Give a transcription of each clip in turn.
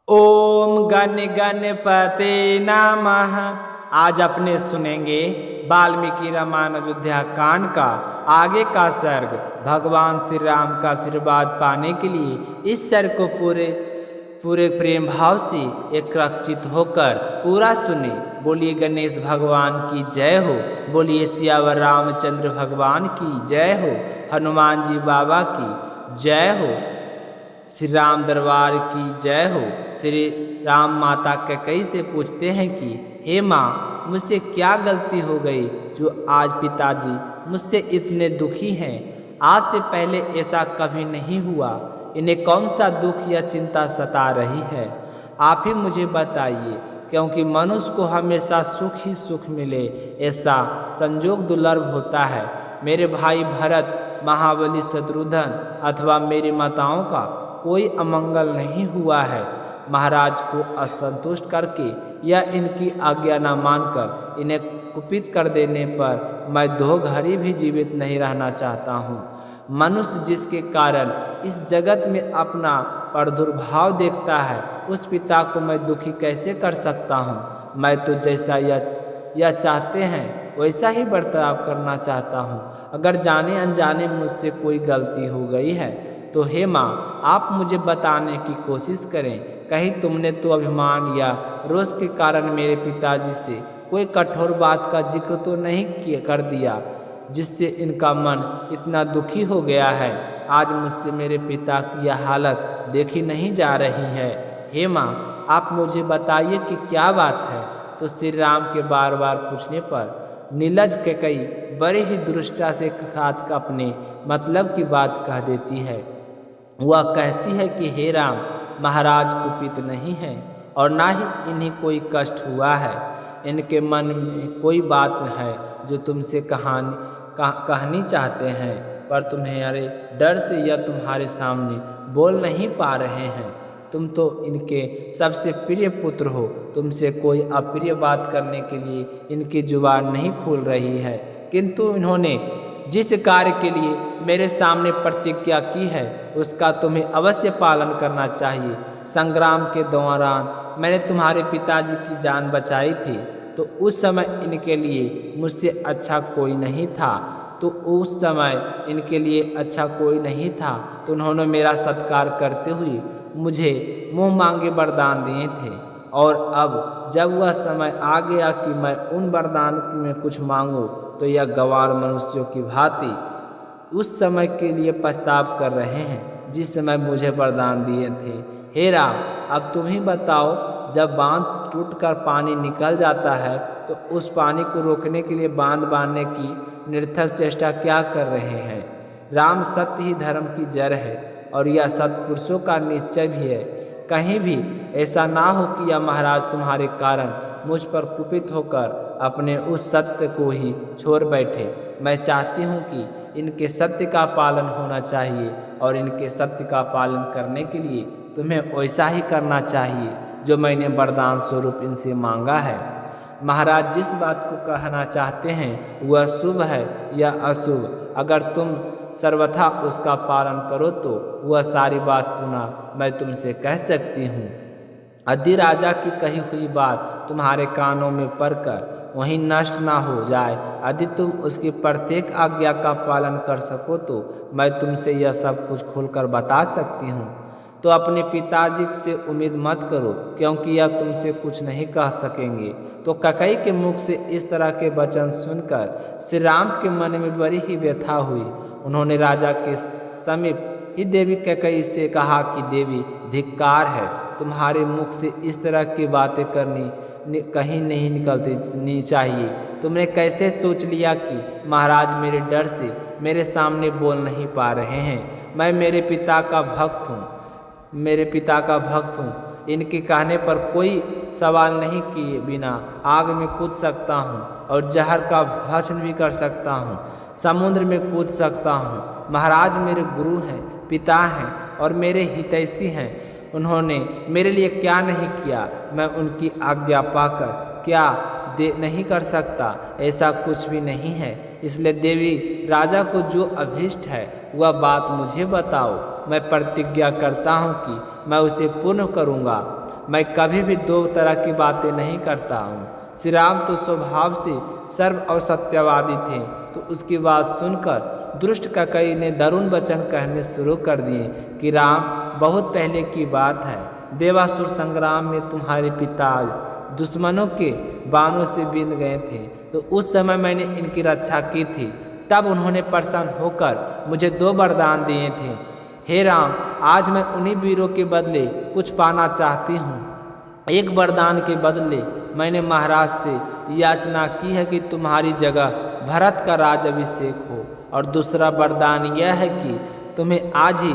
ओम गण गणपते नमः। आज अपने सुनेंगे वाल्मीकि रामायण अयोध्या कांड का आगे का सर्ग। भगवान श्री राम का आशीर्वाद पाने के लिए इस सर्ग को पूरे प्रेम भाव से एकत्रित होकर पूरा सुने। बोलिए गणेश भगवान की जय हो, बोलिए सियावर रामचंद्र भगवान की जय हो, हनुमान जी बाबा की जय हो, श्री राम दरबार की जय हो। श्री राम माता कैकेयी से पूछते हैं कि हे माँ, मुझसे क्या गलती हो गई जो आज पिताजी मुझसे इतने दुखी हैं। आज से पहले ऐसा कभी नहीं हुआ। इन्हें कौन सा दुख या चिंता सता रही है, आप ही मुझे बताइए, क्योंकि मनुष्य को हमेशा सुख ही सुख मिले ऐसा संजोग दुर्लभ होता है। मेरे भाई भरत, महाबली शत्रुघ्न अथवा मेरी माताओं का कोई अमंगल नहीं हुआ है। महाराज को असंतुष्ट करके या इनकी आज्ञा न मानकर इन्हें कुपित कर देने पर मैं 2 घड़ी भी जीवित नहीं रहना चाहता हूँ। मनुष्य जिसके कारण इस जगत में अपना प्रादुर्भाव देखता है, उस पिता को मैं दुखी कैसे कर सकता हूँ। मैं तो जैसा यह चाहते हैं वैसा ही बर्ताव करना चाहता हूँ। अगर जाने अनजाने मुझसे कोई गलती हो गई है तो हे माँ, आप मुझे बताने की कोशिश करें। कहीं तुमने तो अभिमान या रोष के कारण मेरे पिताजी से कोई कठोर बात का जिक्र तो नहीं कर दिया, जिससे इनका मन इतना दुखी हो गया है। आज मुझसे मेरे पिता की यह हालत देखी नहीं जा रही है। हे माँ, आप मुझे बताइए कि क्या बात है। तो श्री राम के बार बार पूछने पर नीलज कैकेयी बड़ी ही दुष्टता से साथ अपने मतलब की बात कह देती है। वह कहती है कि हे राम, महाराज कुपित नहीं है और ना ही इन्हें कोई कष्ट हुआ है। इनके मन में कोई बात है जो तुमसे कहनी चाहते हैं, पर तुम्हारे डर से यह तुम्हारे सामने बोल नहीं पा रहे हैं। तुम तो इनके सबसे प्रिय पुत्र हो। तुमसे कोई अप्रिय बात करने के लिए इनकी जुबान नहीं खुल रही है, किंतु इन्होंने जिस कार्य के लिए मेरे सामने प्रतिज्ञा की है उसका तुम्हें अवश्य पालन करना चाहिए। संग्राम के दौरान मैंने तुम्हारे पिताजी की जान बचाई थी, तो उस समय इनके लिए मुझसे अच्छा कोई नहीं था। तो उन्होंने मेरा सत्कार करते हुए मुझे मुँह मांगे वरदान दिए थे, और अब जब वह समय आ गया कि मैं उन वरदान में कुछ मांगूं, तो यह गंवार मनुष्यों की भांति उस समय के लिए पछताव कर रहे हैं जिस समय मुझे वरदान दिए थे। हे राम, अब तुम ही बताओ, जब बांध टूटकर पानी निकल जाता है तो उस पानी को रोकने के लिए बांध बांधने की निरर्थक चेष्टा क्या कर रहे हैं। राम, सत्य ही धर्म की जड़ है और यह सत्पुरुषों का निश्चय भी है। कहीं भी ऐसा ना हो कि यह महाराज तुम्हारे कारण मुझ पर कुपित होकर अपने उस सत्य को ही छोड़ बैठे। मैं चाहती हूँ कि इनके सत्य का पालन होना चाहिए, और इनके सत्य का पालन करने के लिए तुम्हें वैसा ही करना चाहिए जो मैंने वरदान स्वरूप इनसे मांगा है। महाराज, जिस बात को कहना चाहते हैं वह शुभ है या अशुभ, अगर तुम सर्वथा उसका पालन करो तो वह सारी बात पुनः मैं तुमसे कह सकती हूँ। यदि राजा की कही हुई बात तुम्हारे कानों में पड़कर वहीं नष्ट ना हो जाए, यदि तुम उसकी प्रत्येक आज्ञा का पालन कर सको, तो मैं तुमसे यह सब कुछ खोलकर बता सकती हूँ। तो अपने पिताजी से उम्मीद मत करो, क्योंकि यह तुमसे कुछ नहीं कह सकेंगे। तो कैकेयी के मुख से इस तरह के वचन सुनकर श्री राम के मन में बड़ी ही व्यथा हुई। उन्होंने राजा के समीप ही देवी कैकेयी से कहा कि देवी, धिक्कार है, तुम्हारे मुख से इस तरह की बातें कहीं नहीं निकलनी चाहिए। तुमने कैसे सोच लिया कि महाराज मेरे डर से मेरे सामने बोल नहीं पा रहे हैं। मैं मेरे पिता का भक्त हूँ। इनके कहने पर कोई सवाल नहीं किए बिना आग में कूद सकता हूँ, और जहर का भक्षण भी कर सकता हूँ, समुद्र में कूद सकता हूँ। महाराज मेरे गुरु हैं, पिता हैं और मेरे हितैषी हैं। उन्होंने मेरे लिए क्या नहीं किया, मैं उनकी आज्ञा पाकर क्या नहीं कर सकता, ऐसा कुछ भी नहीं है। इसलिए देवी, राजा को जो अभीष्ट है वह बात मुझे बताओ। मैं प्रतिज्ञा करता हूँ कि मैं उसे पूर्ण करूँगा। मैं कभी भी दो तरह की बातें नहीं करता हूँ। श्री राम तो स्वभाव से सर्व और सत्यवादी थे, तो उसकी बात सुनकर दुष्ट ककई ने दारुण वचन कहने शुरू कर दिए कि राम, बहुत पहले की बात है, देवासुर संग्राम में तुम्हारे पिता दुश्मनों के बाणों से बींध गए थे, तो उस समय मैंने इनकी रक्षा की थी। तब उन्होंने प्रसन्न होकर मुझे 2 वरदान दिए थे। हे राम, आज मैं उन्हीं वीरों के बदले कुछ पाना चाहती हूँ। एक वरदान के बदले मैंने महाराज से याचना की है कि तुम्हारी जगह भरत का राज अभिषेक हो, और दूसरा वरदान यह है कि तुम्हें आज ही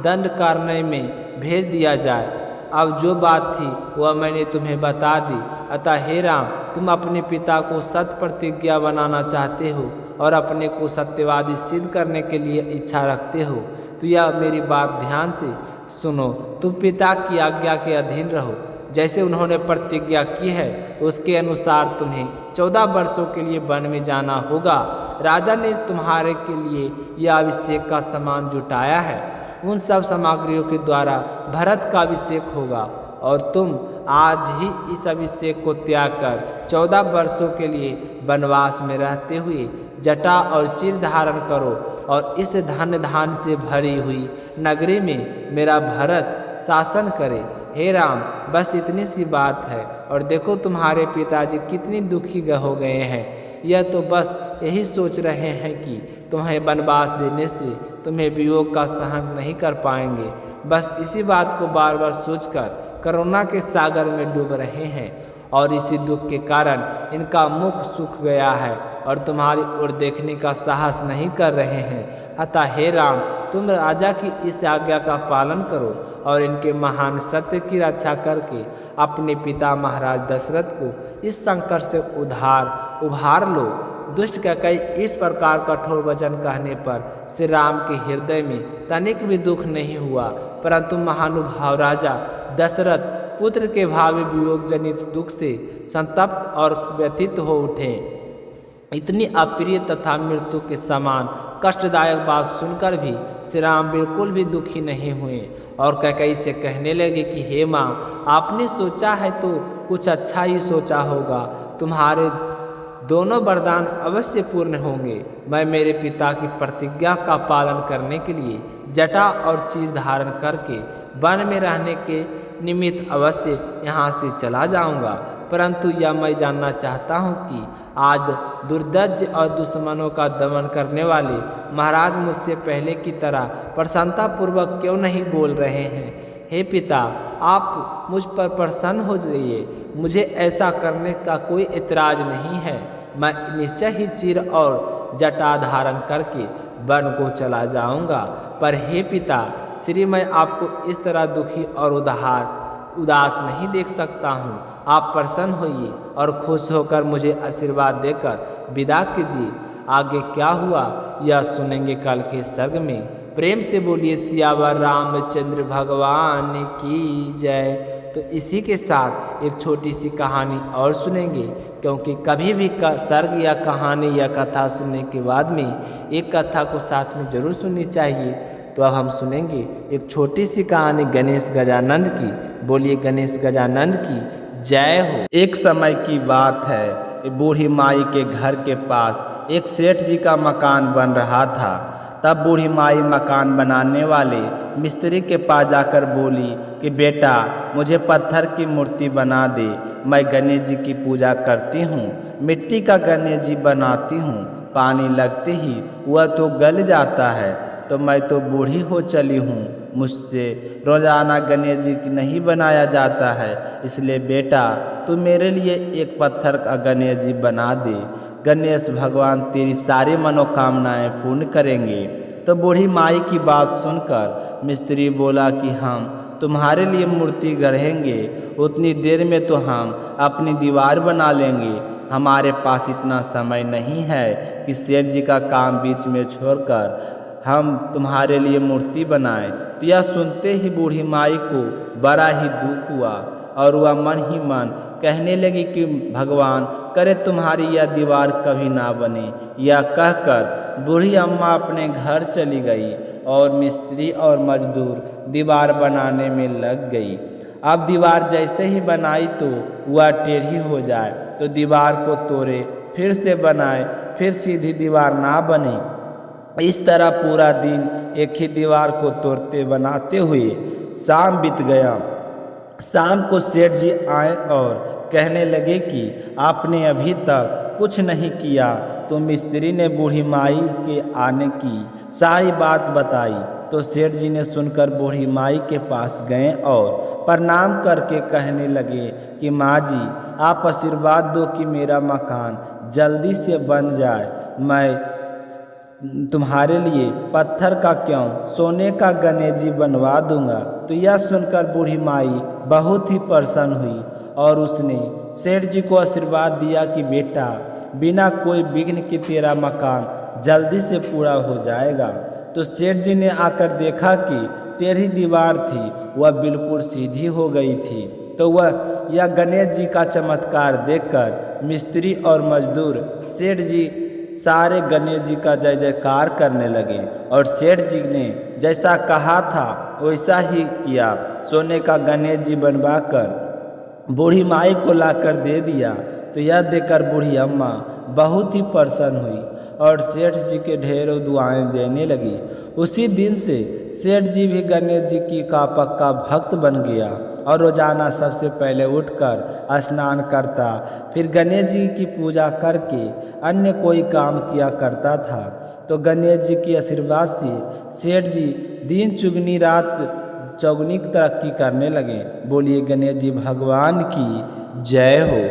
दंड कारण्य में भेज दिया जाए। अब जो बात थी वह मैंने तुम्हें बता दी। अतः हे राम, तुम अपने पिता को सत्य प्रतिज्ञा बनाना चाहते हो और अपने को सत्यवादी सिद्ध करने के लिए इच्छा रखते हो, तो यह मेरी बात ध्यान से सुनो। तुम पिता की आज्ञा के अधीन रहो। जैसे उन्होंने प्रतिज्ञा की है उसके अनुसार तुम्हें 14 वर्षों के लिए वन में जाना होगा। राजा ने तुम्हारे के लिए यह अभिषेक का सामान जुटाया है। उन सब सामग्रियों के द्वारा भरत का अभिषेक होगा, और तुम आज ही इस अभिषेक को त्याग कर 14 वर्षों के लिए वनवास में रहते हुए जटा और चीर धारण करो, और इस धन धान से भरी हुई नगरी में मेरा भरत शासन करे। हे राम, बस इतनी सी बात है, और देखो तुम्हारे पिताजी कितनी दुखी हो गए हैं। यह तो बस यही सोच रहे हैं कि तुम्हें वनवास देने से तुम्हें वियोग का सहन नहीं कर पाएंगे। बस इसी बात को बार बार सोचकर करुणा के सागर में डूब रहे हैं, और इसी दुख के कारण इनका मुख सूख गया है और तुम्हारी ओर देखने का साहस नहीं कर रहे हैं। अतः हे राम, तुम राजा की इस आज्ञा का पालन करो और इनके महान सत्य की रक्षा करके अपने पिता महाराज दशरथ को इस संकट से उभार लो। दुष्ट ककई इस प्रकार कठोर वचन कहने पर श्री राम के हृदय में तनिक भी दुख नहीं हुआ, परंतु महानुभाव राजा दशरथ पुत्र के भावी वियोग जनित दुख से संतप्त और व्यथित हो उठे। इतनी अप्रिय तथा मृत्यु के समान कष्टदायक बात सुनकर भी श्री राम बिल्कुल भी दुखी नहीं हुए, और कैकेयी से कहने लगे कि हे माँ, आपने सोचा है तो कुछ अच्छा ही सोचा होगा। तुम्हारे दोनों वरदान अवश्य पूर्ण होंगे। मैं मेरे पिता की प्रतिज्ञा का पालन करने के लिए जटा और चीर धारण करके वन में रहने के निमित्त अवश्य यहाँ से चला जाऊँगा, परंतु यह मैं जानना चाहता हूँ कि आज दुर्दज और दुश्मनों का दमन करने वाले महाराज मुझसे पहले की तरह प्रसन्नतापूर्वक क्यों नहीं बोल रहे हैं। हे पिता, आप मुझ पर प्रसन्न हो जाइए। मुझे ऐसा करने का कोई इतराज नहीं है। मैं निश्चय ही चीर और जटा धारण करके वन को चला जाऊंगा। पर हे पिता श्री, मैं आपको इस तरह दुखी और उदास नहीं देख सकता हूँ। आप प्रसन्न होइए और खुश होकर मुझे आशीर्वाद देकर विदा कीजिए। आगे क्या हुआ यह सुनेंगे कल के सर्ग में। प्रेम से बोलिए सियावर रामचंद्र भगवान की जय। तो इसी के साथ एक छोटी सी कहानी और सुनेंगे, क्योंकि कभी भी सर्ग या कहानी या कथा सुनने के बाद में एक कथा को साथ में जरूर सुननी चाहिए। तो अब हम सुनेंगे एक छोटी सी कहानी गणेश गजानंद की। बोलिए गणेश गजानंद की जय हो। एक समय की बात है, बूढ़ी माई के घर के पास एक सेठ जी का मकान बन रहा था। तब बूढ़ी माई मकान बनाने वाले मिस्त्री के पास जाकर बोली कि बेटा, मुझे पत्थर की मूर्ति बना दे। मैं गणेश जी की पूजा करती हूँ, मिट्टी का गणेश जी बनाती हूँ, पानी लगते ही वह तो गल जाता है। तो मैं तो बूढ़ी हो चली हूँ, मुझसे रोजाना गणेश जी की नहीं बनाया जाता है। इसलिए बेटा, तू मेरे लिए एक पत्थर का गणेश जी बना दे। गणेश भगवान तेरी सारी मनोकामनाएं पूर्ण करेंगे। तो बूढ़ी माई की बात सुनकर मिस्त्री बोला कि हम तुम्हारे लिए मूर्ति गढ़ेंगे, उतनी देर में तो हम अपनी दीवार बना लेंगे। हमारे पास इतना समय नहीं है कि सेठ जी का काम बीच में छोड़कर हम तुम्हारे लिए मूर्ति बनाएं। तो यह सुनते ही बूढ़ी माई को बड़ा ही दुख हुआ, और वह मन ही मन कहने लगी कि भगवान करे तुम्हारी यह दीवार कभी ना बने। यह कहकर बूढ़ी अम्मा अपने घर चली गई और मिस्त्री और मजदूर दीवार बनाने में लग गई। अब दीवार जैसे ही बनाई तो वह टेढ़ी हो जाए, तो दीवार को तोड़े, फिर से बनाए, फिर सीधी दीवार ना बने। इस तरह पूरा दिन एक ही दीवार को तोड़ते बनाते हुए शाम बीत गया। शाम को सेठ जी आए और कहने लगे कि आपने अभी तक कुछ नहीं किया। तो मिस्त्री ने बूढ़ी माई के आने की सारी बात बताई। तो सेठ जी ने सुनकर बूढ़ी माई के पास गए और प्रणाम करके कहने लगे कि माँ जी, आप आशीर्वाद दो कि मेरा मकान जल्दी से बन जाए। मैं तुम्हारे लिए पत्थर का क्यों, सोने का गणेश जी बनवा दूंगा। तो यह सुनकर बूढ़ी माई बहुत ही प्रसन्न हुई और उसने सेठ जी को आशीर्वाद दिया कि बेटा, बिना कोई विघ्न के तेरा मकान जल्दी से पूरा हो जाएगा। तो सेठ जी ने आकर देखा कि टेढ़ी दीवार थी वह बिल्कुल सीधी हो गई थी। तो वह यह गणेश जी का चमत्कार देखकर मिस्त्री और मजदूर सेठ जी सारे गणेश जी का जय जयकार करने लगे और सेठ जी ने जैसा कहा था वैसा ही किया। सोने का गणेश जी बनवाकर बूढ़ी माई को लाकर दे दिया। तो यह देखकर बूढ़ी अम्मा बहुत ही प्रसन्न हुई और सेठ जी के ढेरों दुआएं देने लगी। उसी दिन से सेठ जी भी गणेश जी की का पक्का भक्त बन गया और रोजाना सबसे पहले उठकर स्नान करता, फिर गणेश जी की पूजा करके अन्य कोई काम किया करता था। तो गणेश जी की आशीर्वाद से सेठ जी दिन चुगनी रात चौगुनी तरक्की करने लगे। बोलिए गणेश जी भगवान की जय हो।